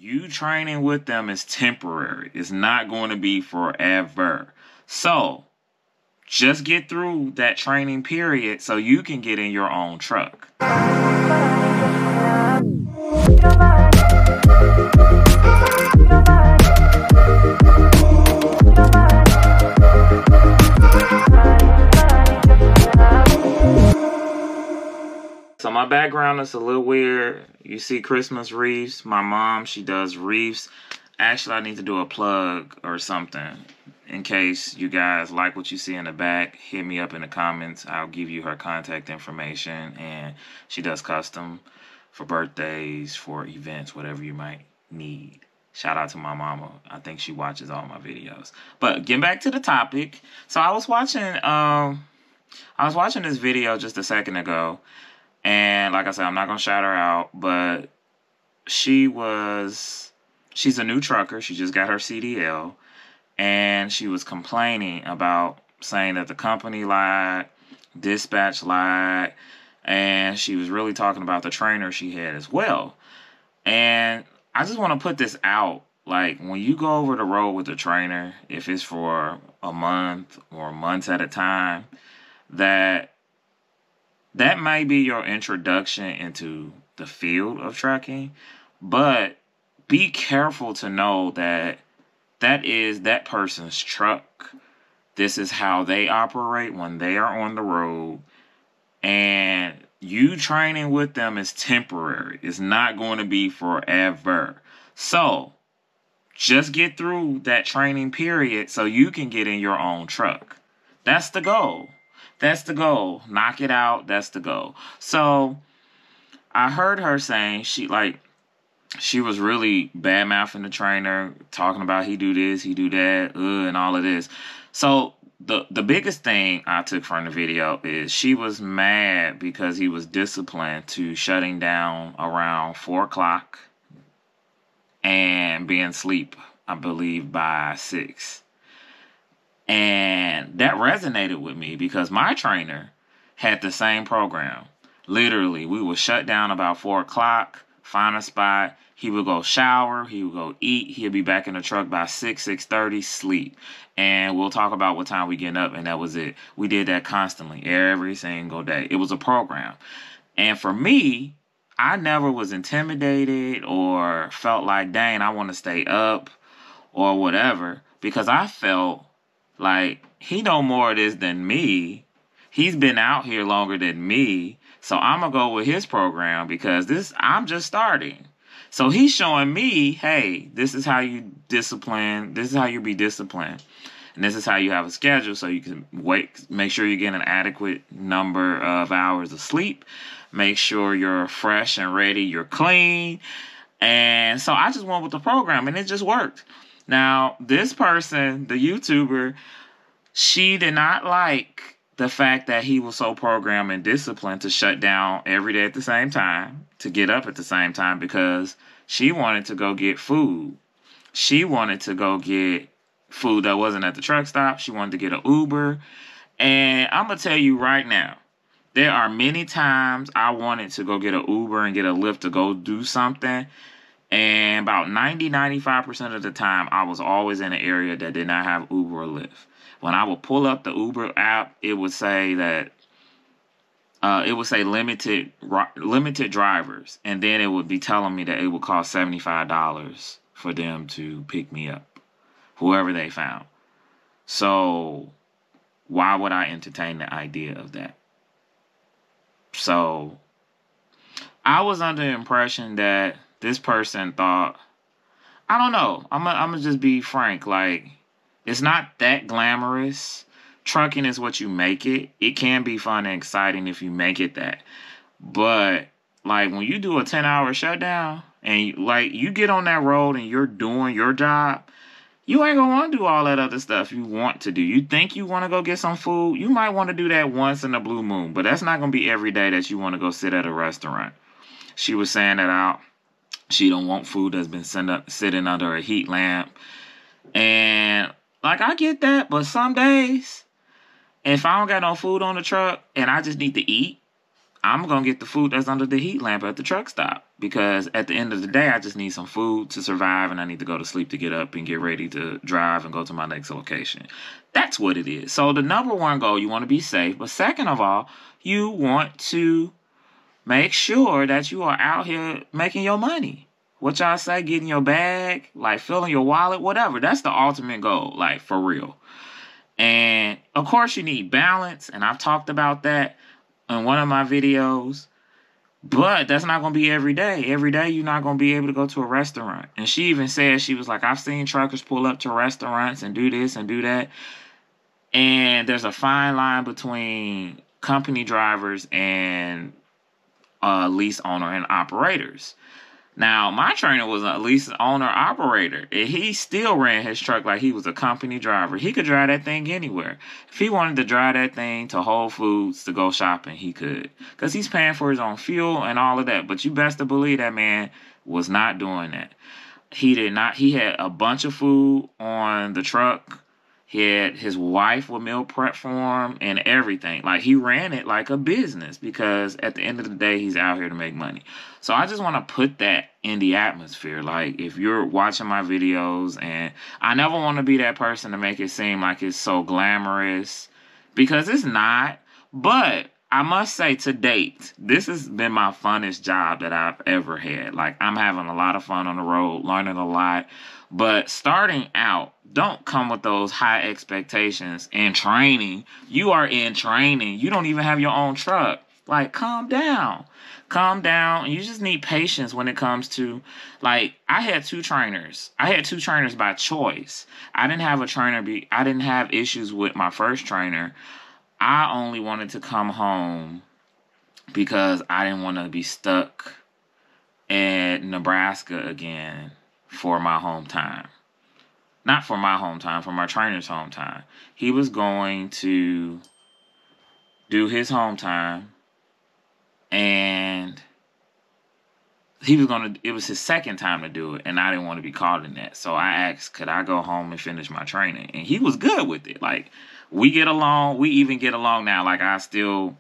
you training with them is temporary. It's not going to be forever. So just get through that training period so you can get in your own truck. So my background is a little weird. You see Christmas wreaths. My mom, she does wreaths. Actually, I need to do a plug or something. In case you guys like what you see in the back, hit me up in the comments. I'll give you her contact information. And she does custom for birthdays, for events, whatever you might need. Shout out to my mama. I think she watches all my videos. But getting back to the topic. So I was watching this video just a second ago. And like I said, I'm not going to shout her out, but she's a new trucker. She just got her CDL, and she was complaining about saying that the company lied, dispatch lied, and she was really talking about the trainer she had as well. And I just want to put this out. Like, when you go over the road with the trainer, if it's for a month or months at a time, that might be your introduction into the field of trucking, but be careful to know that that is that person's truck. This is how they operate when they are on the road, and you training with them is temporary. It's not going to be forever. So just get through that training period so you can get in your own truck. That's the goal. That's the goal. Knock it out. That's the goal. So I heard her saying she was really bad-mouthing the trainer, talking about he do this, he do that, and all of this. So the biggest thing I took from the video is she was mad because he was disciplined to shutting down around 4 o'clock and being asleep, I believe, by 6. And that resonated with me because my trainer had the same program. Literally, we would shut down about 4 o'clock, find a spot. He would go shower. He would go eat. He'd be back in the truck by 6:30, sleep. And we'll talk about what time we get up, and that was it. We did that constantly, every single day. It was a program. And for me, I never was intimidated or felt like, dang, I want to stay up or whatever, because I felt like he know more of this than me. He's been out here longer than me. So I'm going to go with his program because I'm just starting. So he's showing me, hey, this is how you discipline. This is how you be disciplined. And this is how you have a schedule so you can make sure you get an adequate number of hours of sleep. Make sure you're fresh and ready. You're clean. And so I just went with the program and it just worked. Now, this person, the YouTuber, she did not like the fact that he was so programmed and disciplined to shut down every day at the same time, to get up at the same time, because she wanted to go get food. She wanted to go get food that wasn't at the truck stop. She wanted to get an Uber. And I'm going to tell you right now, there are many times I wanted to go get an Uber and get a Lyft to go do something. And about 95% of the time, I was always in an area that did not have Uber or Lyft. When I would pull up the Uber app, it would say that limited drivers, and then it would be telling me that it would cost $75 for them to pick me up, whoever they found. So why would I entertain the idea of that? So I was under the impression that this person thought, I don't know, I'm gonna just be frank, like, it's not that glamorous. Trucking is what you make it. It can be fun and exciting if you make it that. But, like, when you do a 10-hour shutdown and, you get on that road and you're doing your job, you ain't gonna want to do all that other stuff you want to do. You think you want to go get some food? You might want to do that once in a blue moon, but that's not gonna be every day that you want to go sit at a restaurant. She was saying that she don't want food that's been sitting under a heat lamp. And, I get that, but some days, if I don't got no food on the truck and I just need to eat, I'm going to get the food that's under the heat lamp at the truck stop. because at the end of the day, I just need some food to survive, and I need to go to sleep to get up and get ready to drive and go to my next location. That's what it is. So the number one goal, you want to be safe. But second of all, you want to make sure that you are out here making your money. What y'all say, getting your bag, like filling your wallet, whatever. That's the ultimate goal, like for real. And of course you need balance, and I've talked about that in one of my videos. But that's not going to be every day. Every day you're not going to be able to go to a restaurant. And she even said, she was like, I've seen truckers pull up to restaurants and do this and do that. And there's a fine line between company drivers and lease owner and operators. Now, my trainer was a lease owner operator. And he still ran his truck like he was a company driver. He could drive that thing anywhere. If he wanted to drive that thing to Whole Foods to go shopping, he could. Because he's paying for his own fuel and all of that. But you best to believe that man was not doing that. He did not. He had a bunch of food on the truck. He had his wife would meal prep for him and everything. Like, he ran it like a business because at the end of the day, he's out here to make money. So I just want to put that in the atmosphere. Like, if you're watching my videos, and I never want to be that person to make it seem like it's so glamorous, because it's not. But I must say, to date, this has been my funnest job that I've ever had. Like, I'm having a lot of fun on the road, learning a lot. But starting out, don't come with those high expectations. In training, you are in training. You don't even have your own truck. Like, calm down. Calm down. You just need patience when it comes to, like, I had two trainers. I had two trainers by choice. I didn't have a trainer. I didn't have issues with my first trainer. I only wanted to come home because I didn't want to be stuck in Nebraska again for my home time. Not for my home time, for my trainer's home time. He was going to do his home time, and it was his second time to do it, and I didn't want to be caught in that. So I asked, could I go home and finish my training? And he was good with it. Like, we get along. We even get along now. Like, I still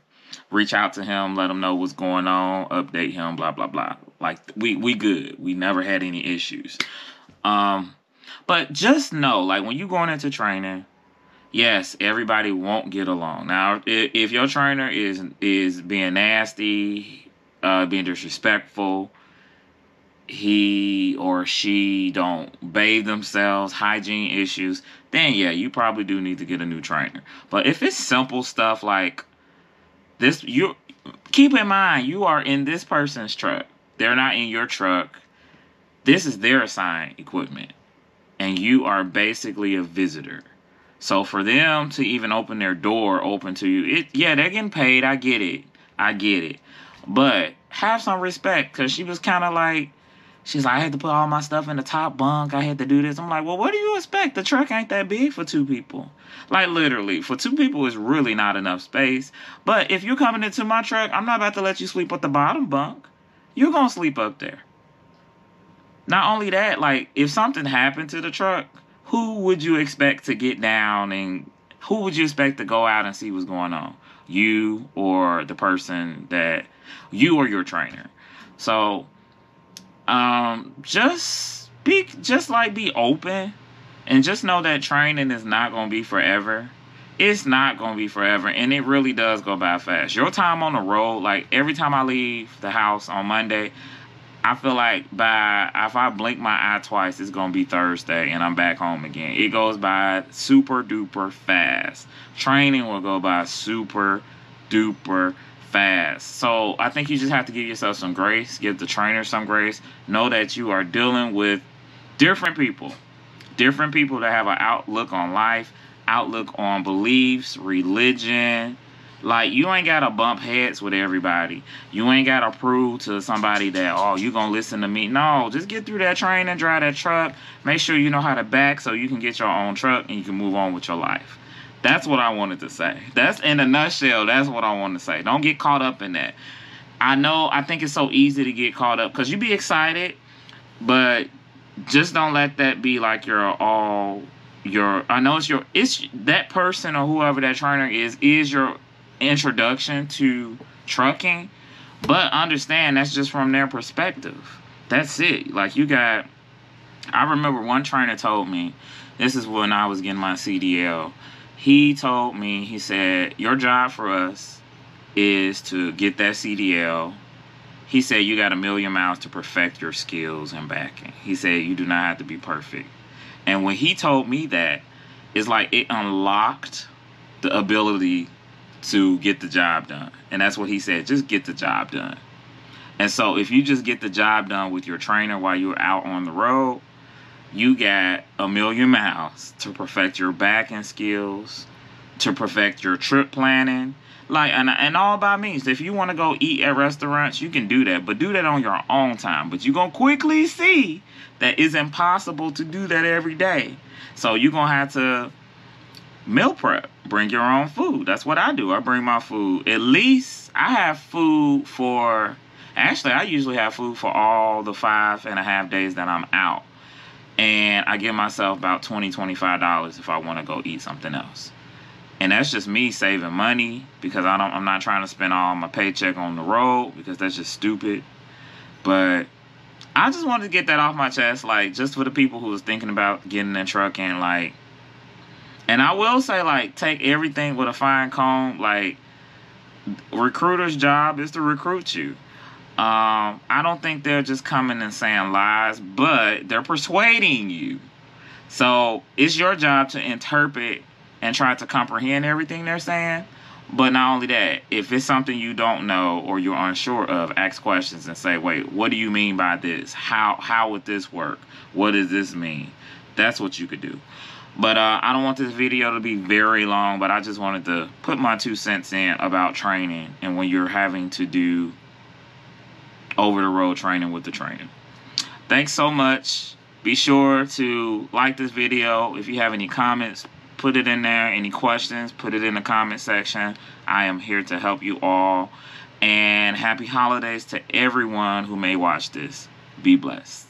reach out to him, let him know what's going on, update him, blah, blah, blah. Like, we good. We never had any issues. But just know, like, when you're going into training, yes, everybody won't get along. Now, if your trainer is being nasty, being disrespectful, he or she don't bathe themselves, hygiene issues, then yeah, you probably do need to get a new trainer. But if it's simple stuff like this, you keep in mind, you are in this person's truck. They're not in your truck. This is their assigned equipment. And you are basically a visitor. So for them to even open their door open to you, yeah, they're getting paid. I get it. I get it. But have some respect, because she was kind of like, she's like, I had to put all my stuff in the top bunk. I had to do this. I'm like, well, what do you expect? The truck ain't that big for two people. Like, literally, for two people, it's really not enough space. But if you're coming into my truck, I'm not about to let you sleep at the bottom bunk. You're going to sleep up there. Not only that, like, if something happened to the truck, who would you expect to get down, and who would you expect to go out and see what's going on? You or the person that, you or your trainer. So, just be open, and just know that training is not going to be forever. It's not going to be forever, and it really does go by fast. Your time on the road, like, every time I leave the house on Monday, I feel like if I blink my eye twice, it's going to be Thursday and I'm back home again. It goes by super duper fast. Training will go by super duper fast. So I think you just have to give yourself some grace. Give the trainer some grace. Know that you are dealing with different people. Different people that have an outlook on life, outlook on beliefs, religion. Like, you ain't got to bump heads with everybody. You ain't got to prove to somebody that, oh, you going to listen to me. No, just get through that training, drive that truck. Make sure you know how to back so you can get your own truck and you can move on with your life. That's what I wanted to say. That's, in a nutshell, that's what I wanted to say. Don't get caught up in that. I think it's so easy to get caught up because you be excited, but just don't let that be like I know it's that person or whoever that trainer is your introduction to trucking, But understand that's just from their perspective. That's it. Like I remember one trainer told me, this is when I was getting my CDL. He told me, he said, your job for us is to get that CDL. He said, you got 1,000,000 miles to perfect your skills and backing. He said, you do not have to be perfect. And when he told me that, it's like it unlocked the ability to get the job done. And that's what he said, just get the job done. And so if you just get the job done with your trainer while you're out on the road, you got 1,000,000 miles to perfect your backing skills, to perfect your trip planning. Like, and all by means, if you want to go eat at restaurants, you can do that, but do that on your own time. But you're going to quickly see that it's impossible to do that every day. So you're going to have to meal prep. Bring your own food. That's what I do. I bring my food. At least I have food for, actually, I usually have food for all the 5.5 days that I'm out. And I give myself about $20, $25 if I want to go eat something else. And that's just me saving money because I'm not trying to spend all my paycheck on the road because that's just stupid. But I just wanted to get that off my chest, like, just for the people who was thinking about getting in trucking, like. And I will say, like, take everything with a fine comb. Like, recruiter's job is to recruit you. I don't think they're just coming and saying lies, but they're persuading you. So it's your job to interpret and try to comprehend everything they're saying. But not only that, if it's something you don't know or you're unsure of, ask questions and say, wait, what do you mean by this? How would this work? What does this mean? That's what you could do. But I don't want this video to be very long, but I just wanted to put my 2 cents in about training and when you're having to do over-the-road training with the trainer. Thanks so much. Be sure to like this video. If you have any comments, put it in there. Any questions, put it in the comment section. I am here to help you all. And happy holidays to everyone who may watch this. Be blessed.